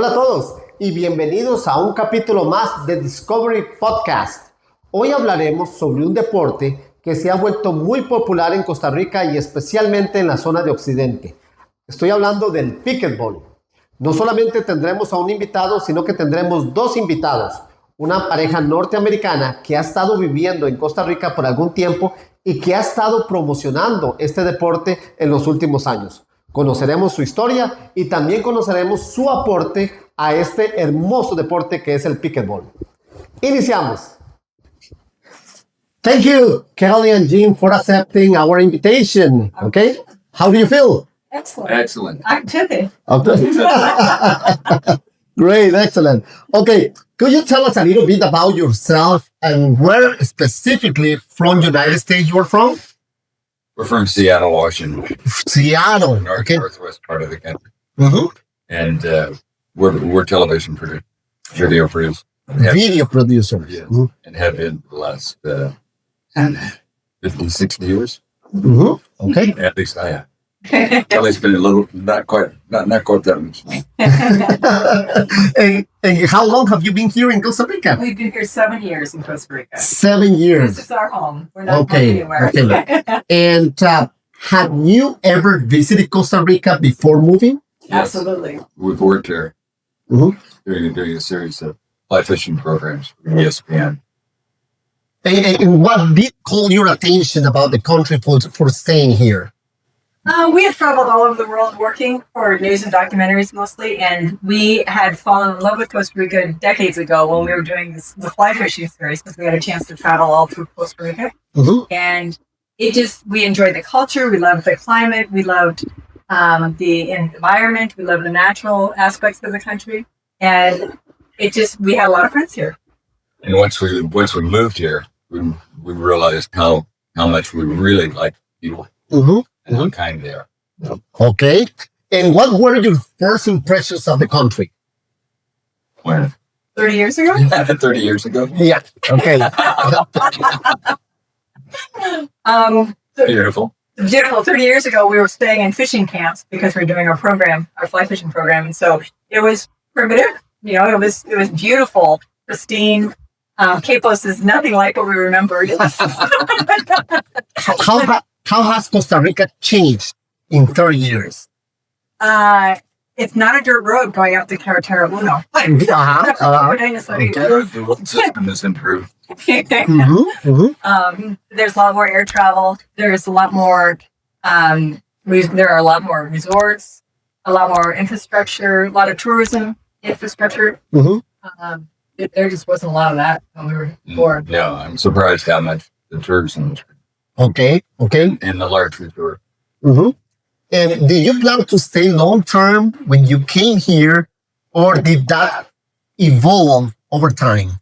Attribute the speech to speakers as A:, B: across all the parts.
A: Hola a todos y bienvenidos a un capítulo más de Discovery Podcast. Hoy hablaremos sobre un deporte que se ha vuelto muy popular en Costa Rica y especialmente en la zona de Occidente. Estoy hablando del pickleball. No solamente tendremos a un invitado, sino que tendremos dos invitados. Una pareja norteamericana que ha estado viviendo en Costa Rica por algún tiempo y que ha estado promocionando este deporte en los últimos años. Conoceremos su historia y también conoceremos su aporte a este hermoso deporte que es el pickleball. Iniciamos. Thank you, Kelly and Jim, for accepting our invitation. Okay, how do you feel?
B: Excellent.
C: I'm tipping.
A: Okay. Great, excellent. Okay, could you tell us a little bit about yourself and where specifically from United States you are from?
B: We're from Seattle, Washington,
A: Seattle. Okay.
B: northwest part of the country,
A: Mm-hmm.
B: and we're television producers, video producers,
A: Video producers.
B: Yes.
A: Mm-hmm.
B: and have been for the last 50, 60 years.
A: Mm-hmm. Okay.
B: At least I have. Kelly's been a little, not quite that much.
A: and how long have you been here in Costa Rica?
C: We've been here 7 years in Costa Rica.
A: 7 years.
C: This is our home. We're not
A: Okay,
C: going anywhere.
A: And have you ever visited Costa Rica before moving?
C: Absolutely.
B: We've worked here
A: Mm-hmm.
B: doing a series of fly fishing programs for ESPN.
A: And what did call your attention about the country for staying here?
C: We had traveled all over the world working for news and documentaries mostly, and we had fallen in love with Costa Rica decades ago when we were doing the fly fishing series because we had a chance to travel all through Costa Rica.
A: Mm-hmm.
C: And we enjoyed the culture, we loved the climate, we loved the environment, we loved the natural aspects of the country, and we had a lot of friends here.
B: And once we moved here, we realized how much we really like people
A: Mm-hmm.
B: and how kind they are.
A: Okay. And what were your first impressions of the country?
B: When
C: 30 years ago?
B: 30 years ago,
A: Yeah. Okay.
B: beautiful.
C: Beautiful. 30 years ago, we were staying in fishing camps because we were doing our fly fishing program. And so it was primitive, it was beautiful, pristine. Capos is nothing like what we remembered.
A: How has Costa Rica changed in 30 years?
C: It's not a dirt road going up to Carretera Uno.
B: The road system has improved.
A: Mm-hmm. Mm-hmm.
C: There's a lot more air travel. There's a lot more, there are a lot more resorts, a lot more infrastructure, a lot of tourism infrastructure.
A: Mm-hmm.
C: There just wasn't a lot of that when we were born.
B: No, I'm surprised how much the tourism is
A: Okay. Okay.
B: in the large resort.
A: Mm-hmm. And did you plan to stay long term when you came here, or did that evolve over time?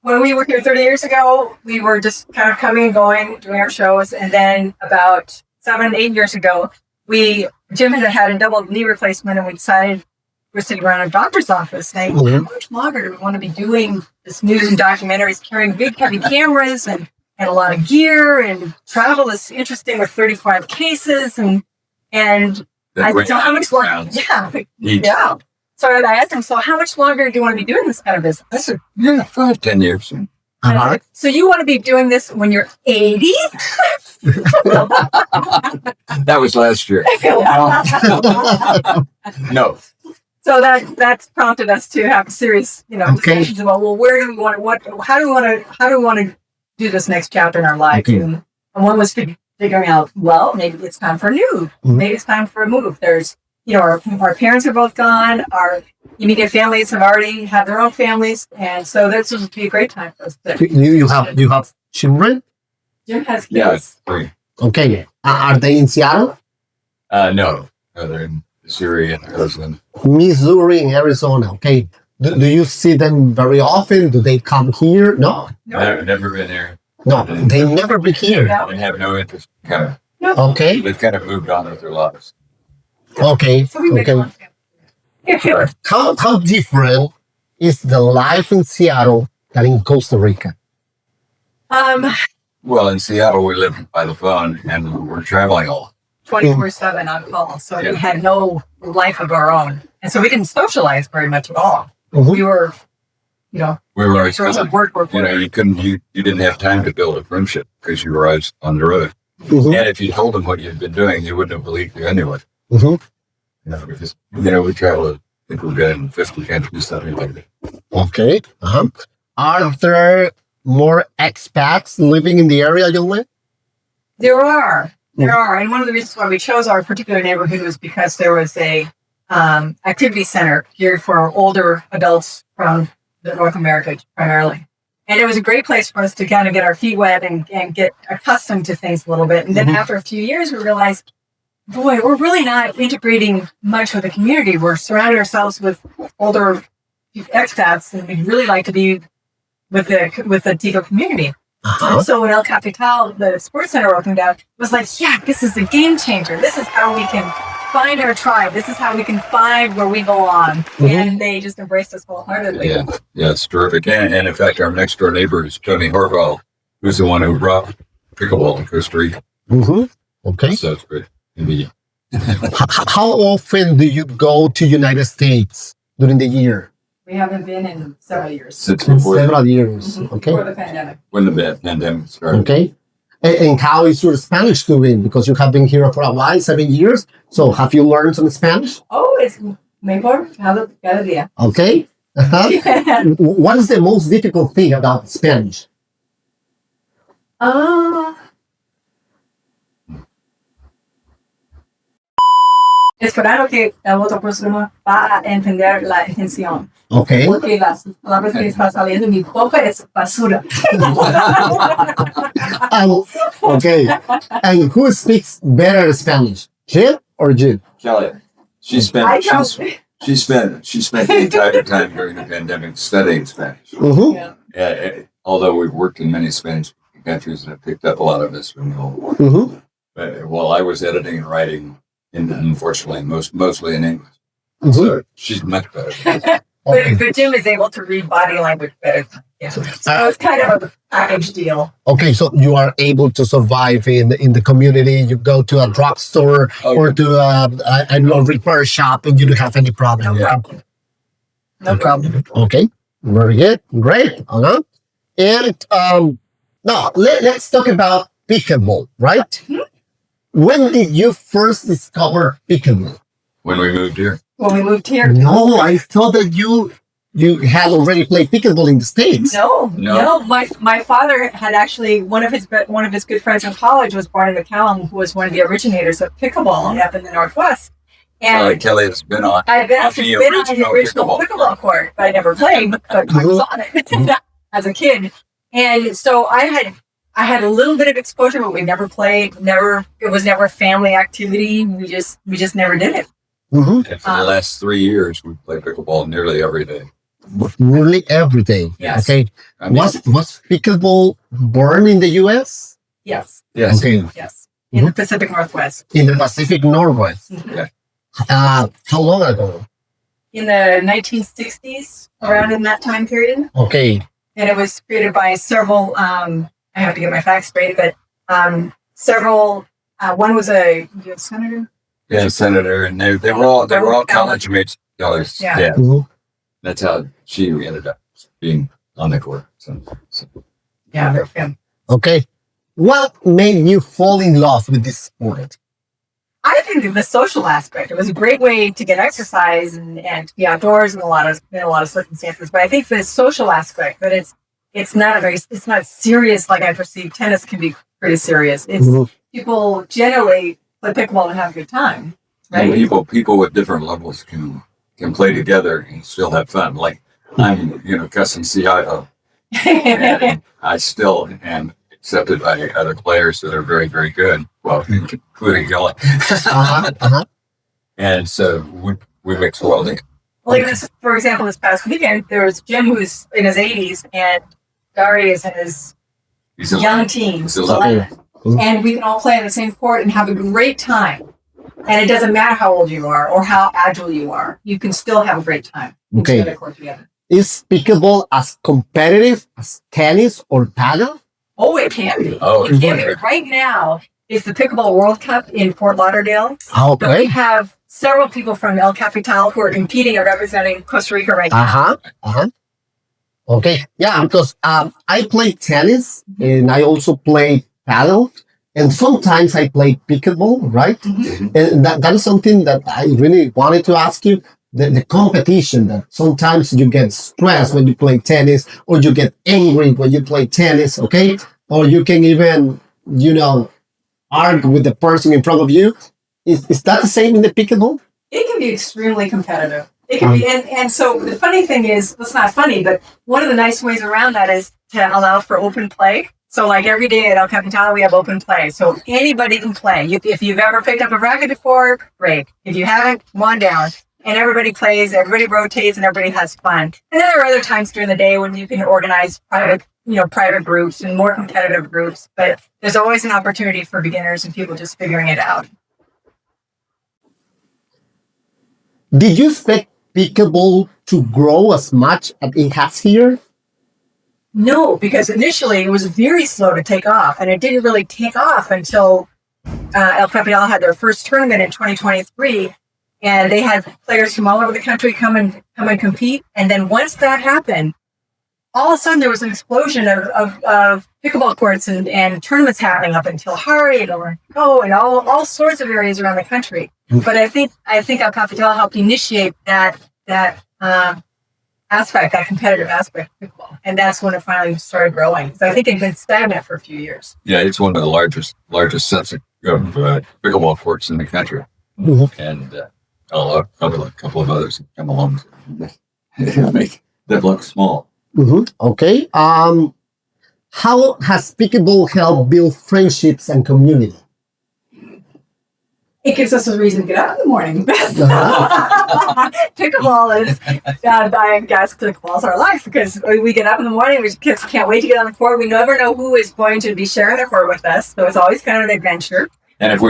C: When we were here 30 years ago, we were just kind of coming and going, doing our shows. And then about 7, 8 years ago, Jim had a double knee replacement, and we decided we're sitting around a doctor's office saying,
A: Mhm.
C: how much longer do we want to be doing this news and documentaries, carrying big, heavy cameras and a lot of gear, and travel is interesting with 35 cases. And I said, so how much longer? Yeah. So I asked him, so how much longer do you want to be doing this kind of business?
B: I said, 5, 10 years.
C: And I said, so you want to be doing this when you're 80?
B: That was last year. No.
C: So that's prompted us to have serious, discussions about, well, where do we want to, how do we want to do this next chapter in our life?
A: Okay.
C: And one was figuring out, well, maybe it's time for a move.
A: Mhm.
C: Maybe it's time for a move. There's, our parents are both gone. Our immediate families have already had their own families, and so this would be a great time for us.
A: You have children?
C: Jim has
B: Yeah,
C: kids.
B: it's 3.
A: Okay. Are they in Seattle?
B: No, they're in Missouri and Arizona.
A: Missouri and Arizona. Okay. Do you see them very often? Do they come here? No.
B: I've never been there.
A: No, they never been here.
C: No.
B: They have no interest in coming.
A: Okay.
B: They've kind of moved on with their lives.
A: Okay.
C: So we make
A: Okay.
C: one family.
A: How different is the life in Seattle than in Costa Rica?
B: Well, in Seattle, we live by the phone and we're traveling all.
C: 24/7 on call. So we had no life of our own. And so we didn't socialize very much at all.
A: Mhm.
C: We were, you know,
B: We were always
C: sort of
B: gone.
C: work.
B: You didn't have time to build a friendship because you were always on the road.
A: Mhm.
B: And if you told them what you'd been doing, they wouldn't have believed you anyway.
A: Mhm.
B: Because, we traveled, I think we've been in 50 countries, something like that.
A: Okay. Uh-huh. Are there more expats living in the area you live?
C: There are. And one of the reasons why we chose our particular neighborhood was because there was a activity center here for older adults from North America primarily. And it was a great place for us to kind of get our feet wet and get accustomed to things a little bit. And then after a few years, we realized, boy, we're really not integrating much with the community. We're surrounding ourselves with older expats, and we'd really like to be with the Tico community.
A: Uh-huh.
C: And so when El Capital, the sports center, opened up, it was like, yeah, this is a game changer. This is how we can find our tribe. This is how we can find where we belong. And they just embraced us wholeheartedly.
B: Yeah, it's terrific. And in fact, our next door neighbor is Tony Horval, who's the one who brought pickleball to Costa Rica.
A: Mm-hmm. Okay.
B: So it's great. Convenient.
A: How often do you go to United States during the year?
C: We haven't been in several years.
B: Since before,
A: Several years. Okay.
C: Before the pandemic.
B: when the pandemic started.
A: Okay. And how is your Spanish doing? Because you have been here for a while, 7 years. So have you learned some Spanish?
C: Oh, it's mejor cada día.
A: Okay. Uh-huh. What is the most difficult thing about Spanish?
C: Esperar que la otra persona va a entender la intención.
A: Okay.
C: Porque las palabras que están saliendo de mi boca es basura.
A: Okay. And who speaks better Spanish? Jill or Jill?
B: Kelly, she spent the entire time during the pandemic studying Spanish.
A: Mm-hmm.
B: Although we've worked in many Spanish countries and have picked up a lot of this from the whole world.
A: Mm-hmm.
B: But while I was editing and writing, unfortunately, mostly in English.
A: Mm-hmm.
B: So she's much better.
C: But Jim is able to read body language better. Yeah. So it's kind of a package deal.
A: Okay, so you are able to survive in the community. You go to a drugstore or to a repair shop, and you don't have any problem.
C: No problem.
A: Okay, very good, great. Uh-huh. And now let's talk about pickleball, right?
C: Mm-hmm.
A: When did you first discover pickleball?
B: When we moved here.
C: When we moved here.
A: No, I thought that you had already played pickleball in the States.
C: No. My father had actually one of his good friends in college was Barney McCallum, who was one of the originators of pickleball up in the Northwest. And
B: Kelly has been on.
C: I've been on the original pickleball court, but I never played. But I was on it as a kid, and so I had a little bit of exposure, but we never played. It was never a family activity. We just never did it.
A: Mm-hmm.
B: And for the last 3 years, we play pickleball nearly every day.
A: Nearly every day.
C: Yes.
A: Okay.
B: I mean,
A: Was pickleball born in the U.S.?
C: Yes.
B: yes.
A: Okay.
C: Yes. In the Pacific Northwest.
A: In the Pacific Northwest.
B: Yeah.
A: How long ago?
C: In the 1960s, around in that time period.
A: Okay.
C: And it was created by several, I have to get my facts straight, but several, one was a U.S. senator.
B: Yeah, senator, and they were all college mates.
C: Yeah.
A: Mm-hmm.
B: That's how she ended up being on the court. So.
C: Yeah, they're family.
A: Okay. What made you fall in love with this sport?
C: I think the social aspect. It was a great way to get exercise and to be outdoors in a lot of circumstances. But I think the social aspect, that it's not serious like I perceive tennis can be pretty serious. It's people generally play pickleball and have a good time. Right?
B: And people with different levels can play together and still have fun. Like I'm, cussing CIO, and I still am accepted by other players that are very, very good. Well, including Kelly. And so we mix well together.
C: Like this, for example, this past weekend, there was Jim who's in his 80s and Dari is in his young teens, 11. And we can all play on the same court and have a great time. And it doesn't matter how old you are or how agile you are. You can still have a great time.
A: Okay.
C: Together.
A: Is pickleball as competitive as tennis or paddle?
C: Oh, it can be.
B: Oh,
C: it can be. Right now is the Pickleball World Cup in Fort Lauderdale.
A: Okay.
C: But we have several people from El Capital who are competing and representing Costa Rica right now.
A: Okay. Yeah, because I play tennis and I also play paddle. And sometimes I play pickleball, right? And that is something that I really wanted to ask you. The competition that sometimes you get stressed when you play tennis, or you get angry when you play tennis, okay? Or you can even, argue with the person in front of you. Is that the same in the pickleball?
C: It can be extremely competitive. It can be, and so the funny thing is, it's not funny, but one of the nice ways around that is to allow for open play. So like every day at El Capitan, we have open play. So anybody can play. If you've ever picked up a racket before, great. If you haven't, come on down. And everybody plays, everybody rotates, and everybody has fun. And then there are other times during the day when you can organize private groups and more competitive groups. But there's always an opportunity for beginners and people just figuring it out.
A: Did you expect pickleball to grow as much as it has here?
C: No, because initially it was very slow to take off, and it didn't really take off until El Capital had their first tournament in 2023, and they had players from all over the country come and compete. And then once that happened, all of a sudden there was an explosion of pickleball courts and tournaments happening up in Tilhari and and all sorts of areas around the country. But I think El Capital helped initiate that aspect, that competitive aspect of pickleball. And that's when it finally started growing. So I think they've been stagnant for a few years.
B: Yeah, it's one of the largest sets of pickleball courts in the country. And a couple of others come along that look small.
A: Okay. How has pickleball helped build friendships and community?
C: It gives us a reason to get up in the morning. Pickleball is, I guess, pickleball is our life, because we get up in the morning, we kids can't wait to get on the court. We never know who is going to be sharing the court with us, so it's always kind of an adventure.
B: And if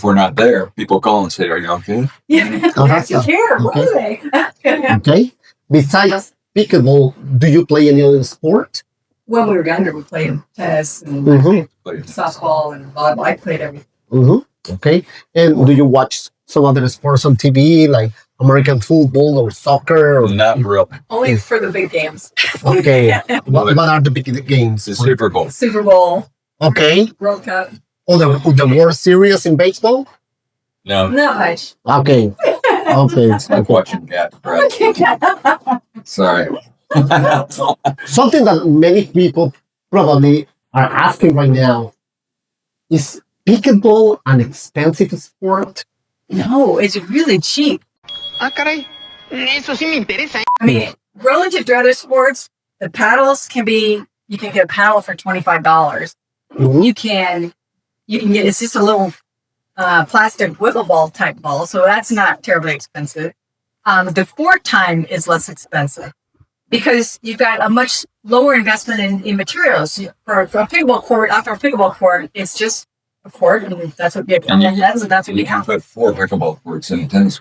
B: we're not there, people call and say, "Are you okay?"
C: Yeah, you care. What are they?
A: Okay. Besides pickleball, do you play any other sport?
C: When we were younger, we played tennis and softball and volleyball. I played everything.
A: Okay. And do you watch some other sports on TV, like American football or soccer? Or...
B: Not real.
C: Only for the big games.
A: Okay. What are the big games?
B: The Super Bowl.
C: Super Bowl.
A: Okay.
C: World Cup.
A: Oh, the World Series in baseball?
B: No.
C: Not much.
A: Okay.
B: It's like watching cats, right? Sorry.
A: Something that many people probably are asking right now, is pickleball an expensive sport?
C: No, it's really cheap.
D: Caray, eso sí me interesa.
C: I mean, relative to other sports, the paddles you can get a paddle for $25. You can get, it's just a little plastic wiffle ball type ball, so that's not terribly expensive. The court time is less expensive because you've got a much lower investment in materials. For a pickleball court, after a pickleball court, it's just a court, and that's what you have. That's what you
B: can
C: have.
B: put 4 pickleball courts in a tennis.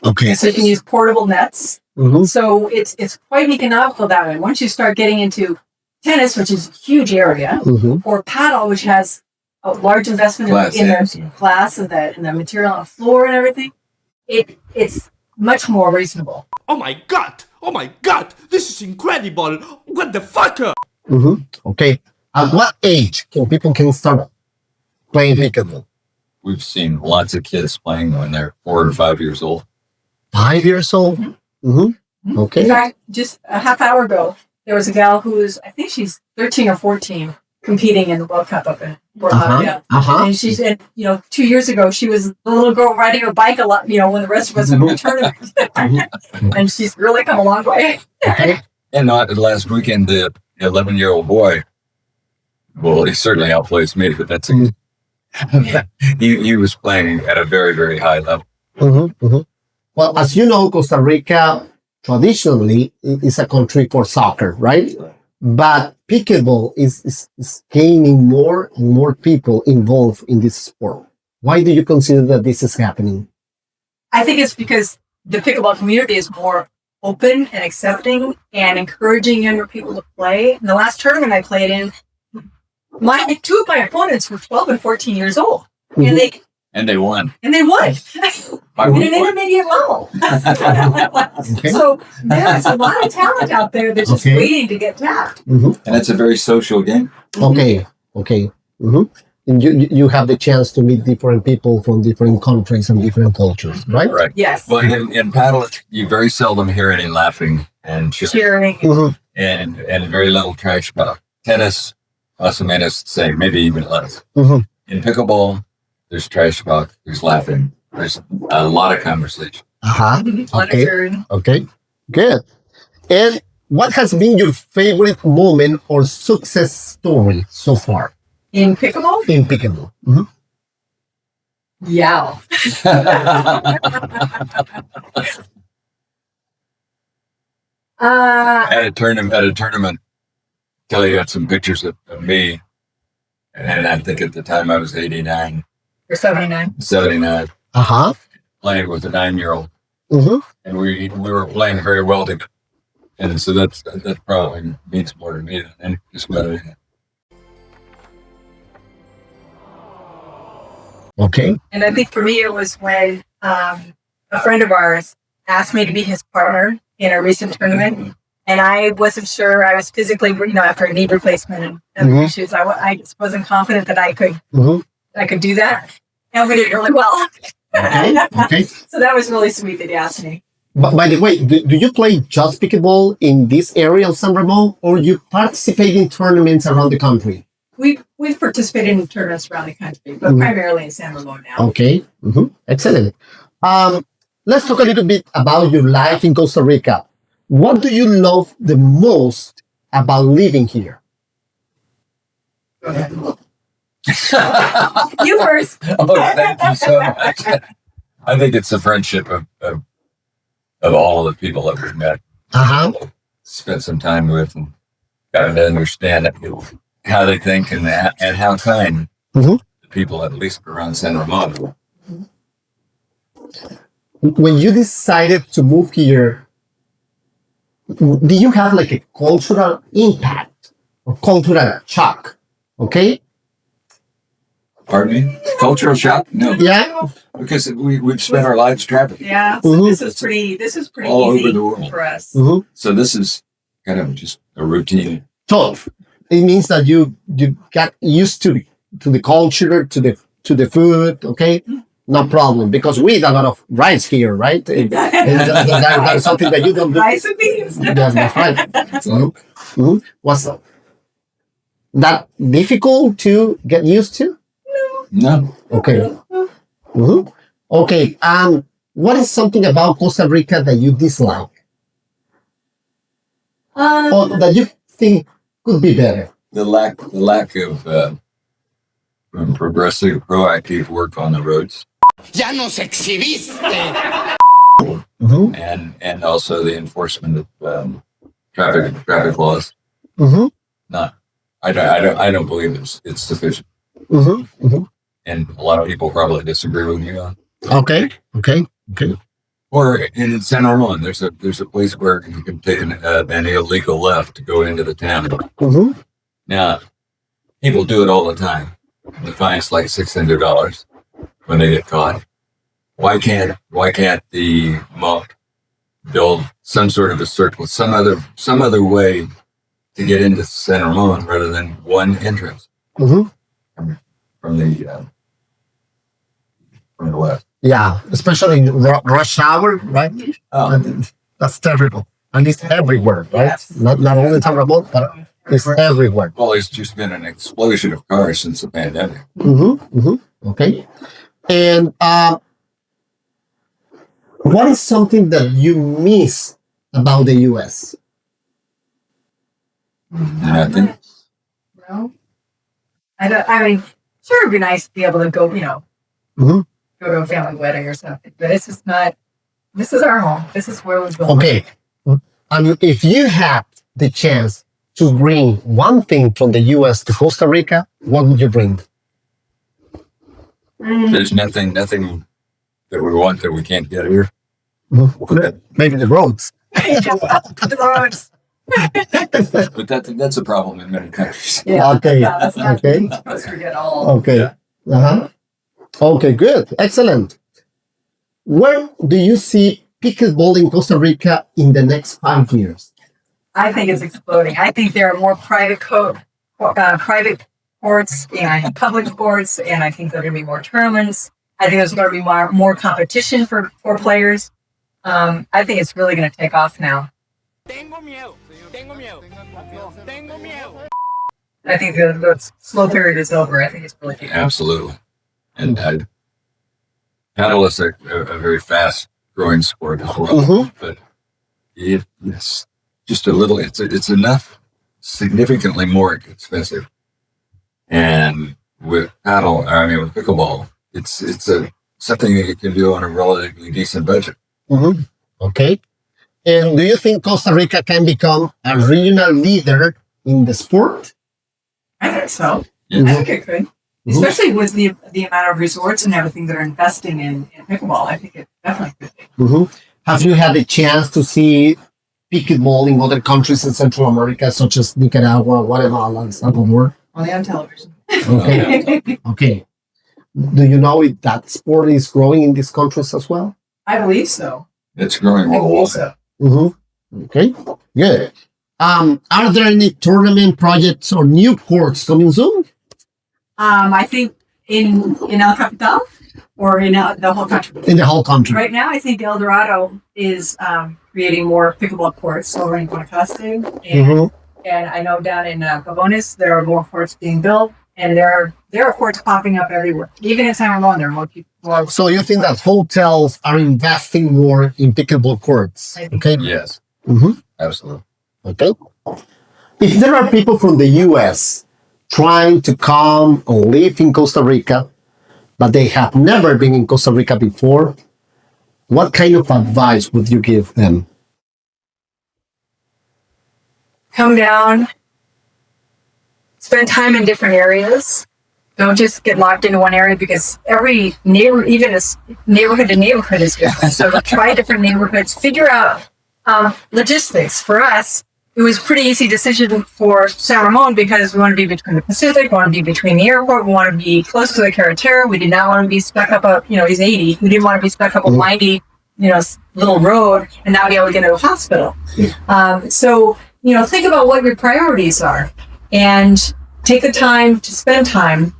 A: Okay.
C: So you can use portable nets. So it's quite economical that way. Once you start getting into tennis, which is a huge area, or paddle, which has a large investment in the glass and the material on the floor and everything, it's much more reasonable.
E: Oh my god, this is incredible. What the fuck?
A: Okay. At what age can start playing pickleball?
B: We've seen lots of kids playing when they're 4 or 5 years old.
A: 5 years old? Okay.
C: In fact, just a half hour ago, there was a gal who's, I think she's 13 or 14, competing in the World Cup up in Fort Lauderdale. And she's, 2 years ago, she was a little girl riding her bike a lot, when the rest of us were in the tournament. And she's really come a long way.
A: Okay.
B: And not last weekend, the 11-year-old boy, well, he certainly outplays me, but that's he was playing at a very, very high level.
A: Well, as you know, Costa Rica traditionally is a country for soccer, right? But pickleball is gaining more and more people involved in this sport. Why do you consider that this is happening?
C: I think it's because the pickleball community is more open and accepting and encouraging younger people to play. In the last tournament I played in, two of my opponents were 12 and 14 years old. And they
B: won.
C: And they won.
B: My
C: at
B: one
C: an
B: point,
C: intermediate level.
A: Okay.
C: So there's a lot of talent out there that's just
A: Okay.
C: waiting to get tapped.
B: and it's a very social game.
A: Okay. Okay. And you have the chance to meet different people from different countries and different cultures, right?
B: Right.
C: Yes.
B: But in paddle, you very seldom hear any laughing and cheering.
C: Cheering.
B: And very little trash talk. Tennis also made us say maybe even less.
A: Mhm.
B: In pickleball, there's trash talk, there's laughing, there's a lot of conversation.
A: Uh-huh.
C: Lot of
A: Okay.
C: cheering.
A: Okay. Good. And what has been your favorite moment or success story so far
C: In pickleball?
A: in pickleball?
C: Yeah.
B: At a tournament, Kelly got some pictures of me, and I think at the time I was 89,
C: You're 79.
B: 79,
A: Uh-huh.
B: playing with a 9-year-old,
A: Mm-hmm.
B: and we were playing very well together. And so that probably means more to me than just about anything.
A: Okay.
C: And I think for me, it was when a friend of ours asked me to be his partner in a recent tournament. And I wasn't sure. I was physically, after a knee replacement and
A: Mhm.
C: issues, I just wasn't confident that I could do that. And we did really well.
A: Okay. Okay.
C: So that was really sweet that he asked me.
A: But by the way, do you play just pickleball in this area of San Ramon, or you participate in tournaments around the country?
C: We've participated in tournaments around the country, but primarily in San Ramon now.
A: Okay. Excellent. Let's talk a little bit about your life in Costa Rica. What do you love the most about living here?
C: Go ahead. You first.
B: Oh, thank you so much. I think it's the friendship of all the people that we've met,
A: Uh-huh.
B: spent some time with, and gotten to understand how they think and how kind
A: Mhm.
B: the people, at least around San Ramon.
A: When you decided to move here, do you have like a cultural impact or cultural shock? Okay.
B: Pardon me? Cultural shock? No,
A: Yeah.
B: because we've spent our lives traveling.
C: Yeah. So
A: Mhm.
C: this is pretty
B: All
C: easy
B: over the world.
C: for us.
A: Mm-hmm.
B: So this is kind of just a routine.
A: So it means that you got used to the culture, to the food. Okay. No problem, because we eat a lot of rice here, right? And that's something that you don't do.
C: Rice and beans.
A: That's right. Was that difficult to get used to?
B: No.
A: Okay. Okay. What is something about Costa Rica that you dislike or that you think could be better?
B: The lack of progressive, proactive work on the roads,
D: Ya nos exhibiste.
B: and also the enforcement of traffic laws. Not, I don't believe it's sufficient, and a lot of people probably disagree with me on.
A: Okay.
B: Or in San Ramon, there's a place where you can take an illegal left to go into the town. Now, people do it all the time. The fine's like $600 when they get caught. Why can't the mob build some sort of a circle, some other way to get into San Ramon rather than one entrance from the west?
A: Yeah, especially in rush hour, right?
B: Oh,
A: That's terrible. And it's everywhere, right?
C: Yes.
A: Not only in San Ramon, but it's everywhere.
B: well, there's just been an explosion of cars since the pandemic.
A: Okay. And what is something that you miss about the U.S.?
B: Nothing.
C: No. I mean, sure, it'd be nice to be able to go,
A: Mhm.
C: go to a family wedding or something, but it's just not. This is our home. This is where we're going.
A: Okay. And if you had the chance to bring one thing from the U.S. to Costa Rica, what would you bring?
B: There's nothing that we want that we can't get here.
A: Maybe the roads.
C: The roads.
B: But that's a problem in many countries.
C: Yeah.
A: Okay.
C: Yeah, that's not
A: Okay.
C: supposed to forget all.
A: Okay.
B: Yeah.
A: Okay, good. Excellent. Where do you see pickleball in Costa Rica in the next 5 years?
C: I think it's exploding. I think there are more private private courts and public courts, and I think there are going to be more tournaments. I think there's going to be more competition for players. I think it's really going to take off now.
D: Tengo miedo. Tengo miedo. Tengo miedo.
C: I think the slow period is over. I think it's really taking off.
B: Absolutely. And paddle is a very fast growing sport as well, but it's just a little, it's enough significantly more expensive. And with with pickleball, it's something that you can do on a relatively decent budget.
A: Okay. And do you think Costa Rica can become a regional leader in the sport?
C: I think so.
B: Yeah.
C: I think it could. Especially with the amount of resorts and everything that are investing in pickleball. I think it definitely could be.
A: Have you had a chance to see pickleball in other countries in Central America, such as Nicaragua, Guatemala, and Salvador?
C: Only on television.
A: Okay. Okay. Do you know if that sport is growing in these countries as well?
C: I believe so.
B: It's growing
C: I believe
B: worldwide.
C: so.
A: Okay. Good. Are there any tournament projects or new courts coming soon?
C: I think in El Capital or in the whole country.
A: In the whole country.
C: Right now, I think El Dorado is creating more pickleball courts over in Guanacaste. And I know down in Pavones, there are more courts being built. And there are courts popping up everywhere. Even in San Ramon, there are more people.
A: So you think that hotels are investing more in pickleball courts? Okay.
B: Yes. Absolutely.
A: Okay. If there are people from the US trying to come and live in Costa Rica, but they have never been in Costa Rica before, what kind of advice would you give them?
C: Come down, spend time in different areas. Don't just get locked into one area because every neighborhood to neighborhood is different. So try different neighborhoods, figure out logistics. For us, it was a pretty easy decision for San Ramon because we want to be between the Pacific, we want to be between the airport, we want to be close to the carretera. We did not want to be stuck up he's 80. We didn't want to be stuck up a windy, little road and not be able to get to a hospital. So think about what your priorities are and take the time to spend time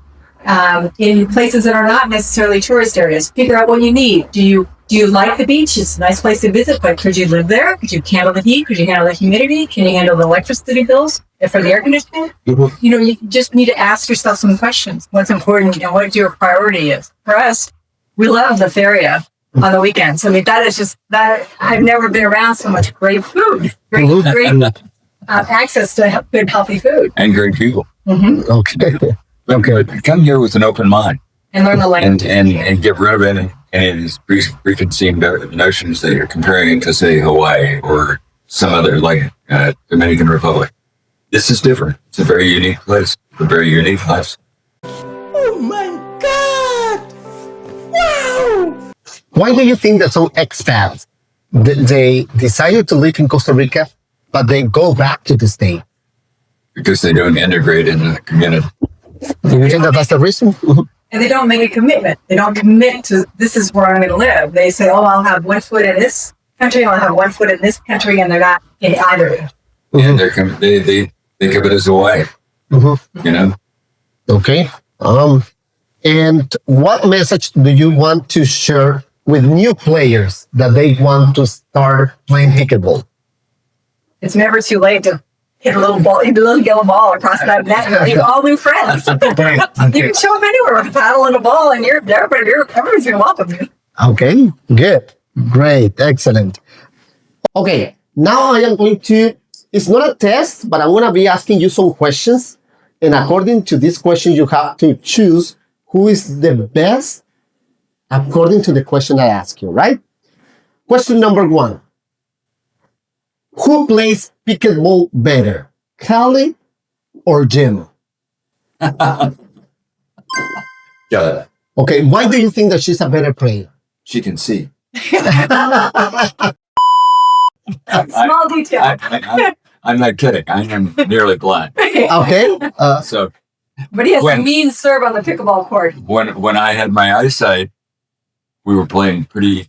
C: in places that are not necessarily tourist areas. Figure out what you need. Do you like the beach? It's a nice place to visit, but could you live there? Could you handle the heat? Could you handle the humidity? Can you handle the electricity bills for the air conditioning? You just need to ask yourself some questions. What's important and what your priority is. For us, we love the feria on the weekends. I mean, that is just that. I've never been around so much great food, great access to good, healthy food.
B: And great people.
A: Okay.
B: Okay. Come here with an open mind.
C: And learn the language.
B: And get rid of any of these preconceived notions that you're comparing to, say, Hawaii or some other, like Dominican Republic. This is different. It's a very unique place. A very unique life.
D: Oh my God! Wow!
A: Why do you think that some expats, they decided to live in Costa Rica, but they go back to the state?
B: Because they don't integrate into the community.
A: Do you think that that's the reason?
C: And they don't make a commitment. They don't commit to this is where I'm going to live. They say, oh, I'll have 1 foot in this country, I'll have 1 foot in this country, and they're not in either.
B: And they think of it as a way.
A: Okay. And what message do you want to share with new players that they want to start playing pickleball?
C: It's never too late to hit a little yellow ball across that net and make all new friends. You can show up anywhere with a paddle and a ball, and everybody's going to welcome you.
A: Okay, good. Great, excellent. Okay, now I am going to, it's not a test, but I'm going to be asking you some questions. And according to this question, you have to choose who is the best according to the question I ask you, right? Question number 1. Who plays pickleball better, Callie or Jim?
B: Got it.
A: Okay, why do you think that she's a better player?
B: She can see.
C: Small detail.
B: I'm not kidding. I am nearly blind.
A: Okay.
B: So,
C: But he has a mean serve on the pickleball court.
B: when I had my eyesight, we were playing pretty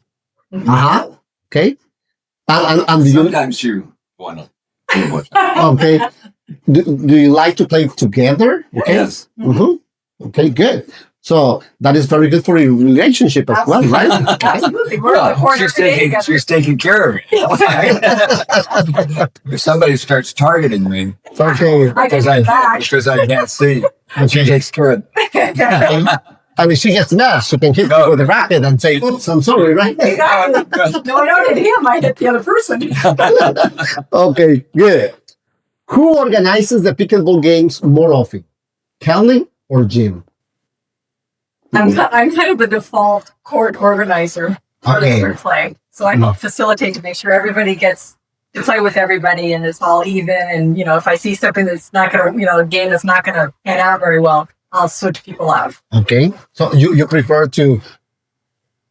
A: Okay. And do you,
B: Sometimes you want to too much.
A: okay. Do you like to play together? Okay.
B: Yes.
A: Okay, good. So that is very good for your relationship as well, right?
C: Absolutely. We're in the corner today together.
B: She's taking care of me. If somebody starts targeting me
A: Okay.
C: I can get back.
B: because I can't see, she takes care of it.
A: I mean, she gets mad. She can hit you with a racket and say, oops, I'm sorry, right?
C: Exactly. No, I don't hit him. I hit the other person.
A: Okay, good. Who organizes the pickleball games more often? Kelly or Jim?
C: I'm kind of the default court organizer for
A: Okay.
C: the play. So I facilitate to make sure everybody gets to play with everybody and it's all even. And, if I see something that's not going to, a game that's not going to pan out very well, I'll switch people out.
A: Okay. So you prefer to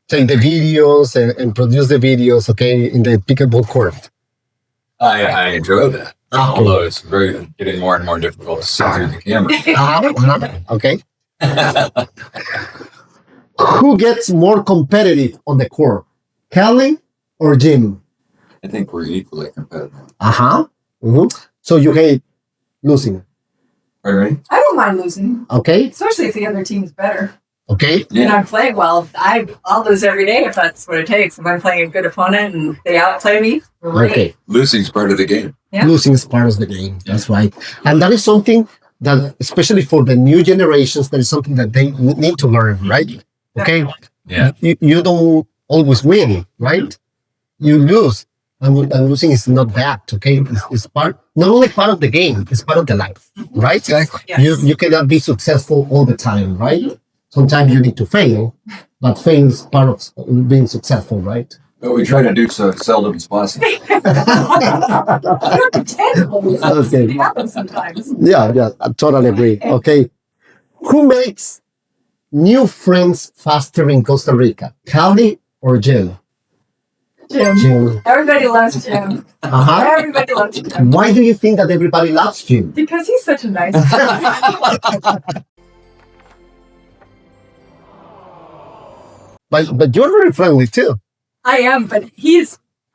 A: take the videos and produce the videos, okay, in the pickleball court?
B: I enjoy that. Although it's getting more and more difficult to see through the camera.
A: Okay. Who gets more competitive on the court? Kelly or Jim?
B: I think we're equally competitive.
A: So you hate losing.
B: Pardon me?
C: I don't mind losing,
A: Okay.
C: especially if the other team's better.
A: Okay.
C: And I'm playing well. I'll lose every day if that's what it takes. If I'm playing a good opponent and they outplay me, great.
A: Okay.
B: Losing's part of the game.
C: Yeah.
A: Losing is part of the game. That's right. And that is something that, especially for the new generations, that is something that they need to learn, right? Okay.
B: Yeah.
A: You don't always win, right? You lose. And losing is not bad, okay? It's part, not only part of the game, it's part of the life, right?
B: Exactly.
C: Yes.
A: You cannot be successful all the time, right? Sometimes you need to fail, but fail is part of being successful, right?
B: But we try to do so as seldom as possible.
C: I don't pretend always.
A: Okay.
C: It happens sometimes.
A: Yeah, I totally agree. Okay. Who makes new friends faster in Costa Rica? Callie or Jill?
C: Jim. Everybody loves Jim. Everybody loves Jim.
A: Why do you think that everybody loves Jim?
C: Because he's such a nice guy.
A: But you're very friendly too.
C: I am, but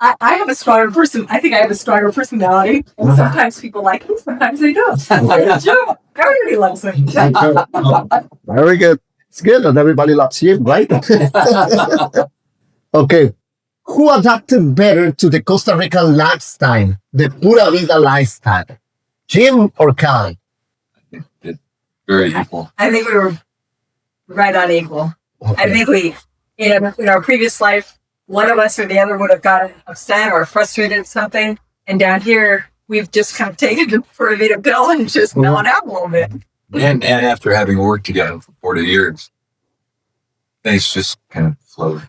C: I have a stronger person. I think I have a stronger personality. And sometimes people like him, sometimes they don't. Jim, everybody loves him.
A: Very good. It's good that everybody loves you, right? Okay. Who adapted better to the Costa Rican lifestyle, the Pura Vida lifestyle? Jim or Callie?
B: It's very equal.
C: I think we were right on equal.
A: Okay.
C: I think we, in our previous life, one of us or the other would have gotten upset or frustrated at something. And down here, we've just kind of taken the Pura Vida pill and just mellow out a little bit.
B: And after having worked together for 40 years, things just kind of flowed.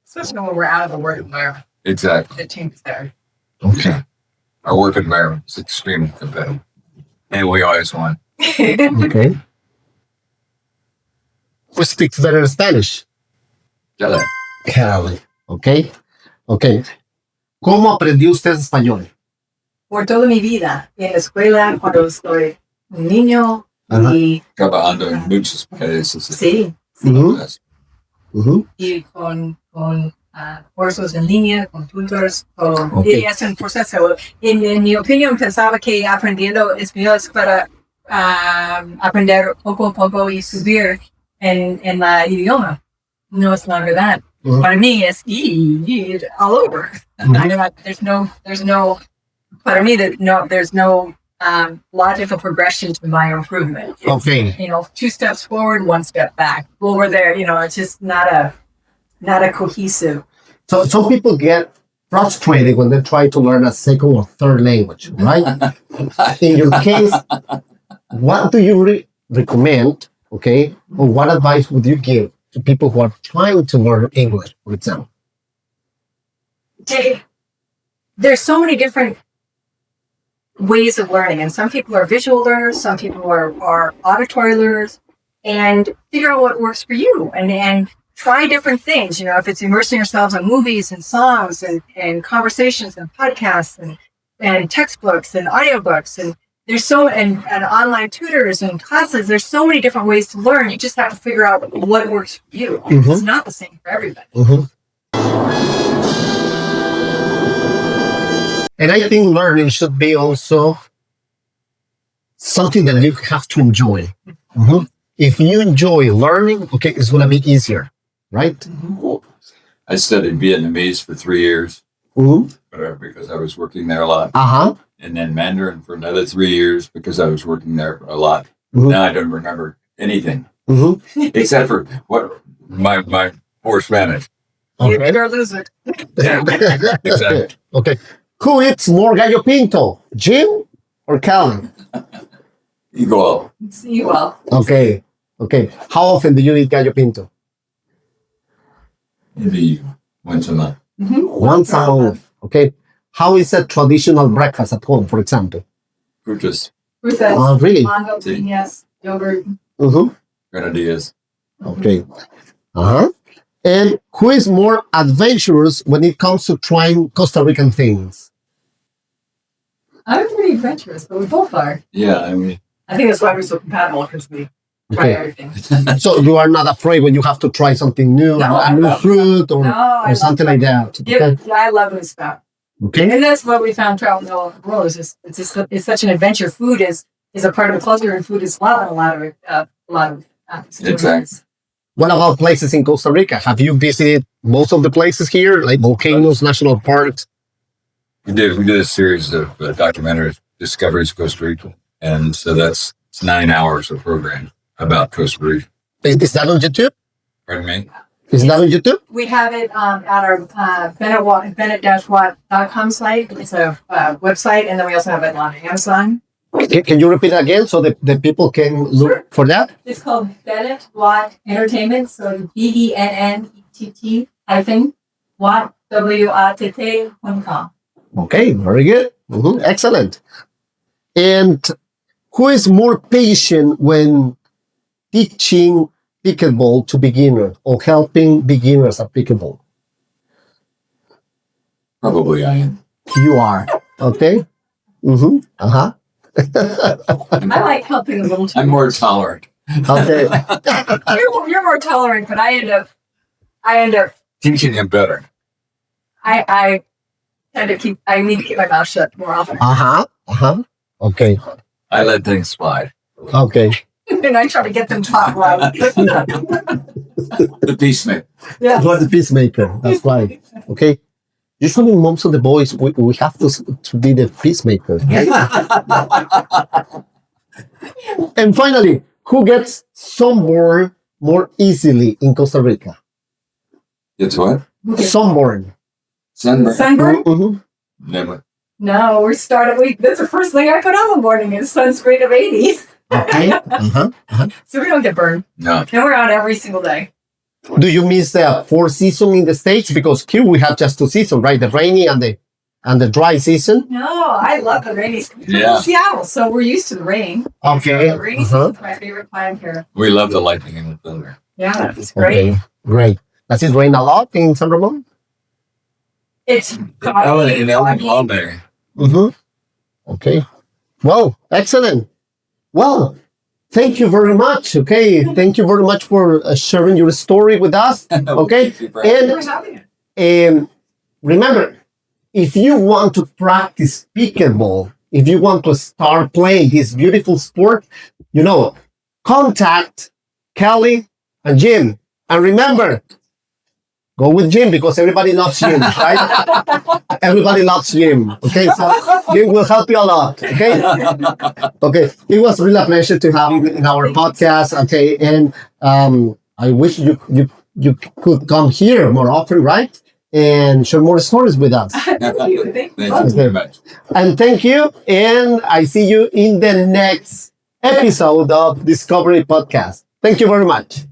C: Especially when we're out of the work environment.
B: Exactly.
C: The team's there.
A: Okay.
B: Our work environment is extremely competitive. And we always won.
A: Okay. Who speaks better Spanish?
B: Dale.
A: Callie. Okay. Okay. ¿Cómo aprendió usted español?
C: Por toda mi vida, en la escuela, cuando soy un niño, y
B: Trabajando en muchos países.
C: sí, y con cursos en línea, con tutors,
A: Okay.
C: y es un proceso. En mi opinión, pensaba que aprendiendo español es para aprender poco a poco y subir en la idioma. No es la verdad. Para mí es all over. There's no. Para mí, there's no logical progression to my improvement. It's,
A: Okay.
C: 2 steps forward, 1 step back. Over there, it's just not a cohesive.
A: So some people get frustrated when they try to learn a second or third language, right? In your case, what do you recommend, okay? Or what advice would you give to people who are trying to learn English, for example?
C: There's so many different ways of learning, and some people are visual learners, some people are auditory learners, and figure out what works for you and try different things. If it's immersing yourselves in movies and songs and conversations and podcasts and textbooks and audiobooks and there's and online tutors and classes, there's so many different ways to learn. You just have to figure out what works for you. It's not the same for everybody.
A: And I think learning should be also something that you have to enjoy. Mhm. If you enjoy learning, okay, it's going to be easier, right?
B: I studied Vietnamese for 3 years
A: Mm-hmm.
B: because I was working there a lot.
A: Uh-huh.
B: And then Mandarin for another 3 years because I was working there a lot.
A: Mhm.
B: Now I don't remember anything
A: Mm-hmm.
B: except for what my poor Spanish.
C: You
A: Okay.
C: better lose it.
B: Yeah, exactly.
A: Okay. Who eats more gallo pinto, Jim or Calvin?
B: Igual.
C: See you all.
A: Okay. Okay. How often do you eat gallo pinto?
B: Maybe once a month.
A: Once a month. Okay. How is a traditional breakfast at home, for example?
B: Frutas,
C: Frutas,
A: Oh, really?
C: mango, piñas, yogurt.
A: Mm-hmm.
B: grenadillas.
A: Okay. Uh-huh. And who is more adventurous when it comes to trying Costa Rican things?
C: I'm pretty adventurous, but we both are.
B: Yeah, I mean,
C: I think that's why we're so compatible, because we try
A: Okay.
C: everything.
A: So you are not afraid when you have to try something new,
C: No,
A: a new fruit or,
C: No, I love
A: something like that.
C: Yeah,
A: Okay.
C: I love new stuff.
A: Okay.
C: And that's what we found traveling all over the world. It's such an adventure. Food is a part of the culture, and food is well, and a lot of
B: Exactly.
A: What about places in Costa Rica? Have you visited most of the places here, like volcanoes, national parks?
B: we did a series of documentaries, Discoveries of Costa Rica. And so it's 9 hours of program about Costa Rica.
A: Is that on YouTube?
B: Pardon me?
A: Is that on YouTube?
C: We have it at our Bennett-Watt.com site. It's a website, and then we also have it on Amazon.
A: Can you repeat it again so that the people can look for that?
C: It's called Bennett Watt Entertainment. So BENNETT hyphen Watt WATT.com.
A: Okay, very good. Mhm, excellent. And who is more patient when teaching pickleball to beginners or helping beginners at pickleball?
B: Probably I am.
A: You are. Okay. Mm-hmm. Uh-huh.
C: I like helping a little too.
B: I'm more tolerant.
A: Okay.
C: You're more tolerant, but I end up
B: Teaching him better.
C: I need to keep my mouth shut more often.
A: Uh-huh. Uh-huh. Okay.
B: I let things slide.
A: Okay.
C: And I try to get them taught right.
B: The peacemaker.
C: Yeah.
A: You are the peacemaker. That's right. Okay. Usually most of the boys, we have to be the peacemakers. Right? And finally, who gets sunburn more easily in Costa Rica?
B: It's what?
A: Sunburn.
B: Sunburn.
C: Sunburn?
A: Mhm.
B: Never.
C: No, that's the first thing I put on in the morning is sunscreen of 80.
A: Okay. Uh-huh. Uh-huh.
C: So we don't get burned.
B: No.
C: And we're out every single day.
A: Do you miss the 4 seasons in the States? Because here we have just 2 seasons, right? The rainy and the dry season.
C: No, I love the rainy season.
B: Yeah.
C: In Seattle, so we're used to the rain.
A: Okay.
C: The rainy
A: Uh-huh.
C: season's my favorite time here.
B: We love the lightning and the thunder.
C: Yeah, it's great.
A: Okay. Great. Does it rain a lot in San Ramon?
C: It's
B: In LA all day.
A: Mm-hmm. Okay. Well, excellent. Well, thank you very much. Okay. Thank you very much for sharing your story with us. Okay.
C: We're having it.
A: And remember, if you want to practice pickleball, if you want to start playing this beautiful sport, contact Kelly and Jim. And remember, go with Jim because everybody loves Jim, right? Everybody loves Jim. Okay, so Jim will help you a lot. Okay. Okay. It was really a pleasure to have you in our podcast. Okay, and I wish you could come here more often, right? And share more stories with us.
C: Thank you.
B: Thank you very much.
A: And thank you. And I see you in the next episode of Discovery Podcast. Thank you very much.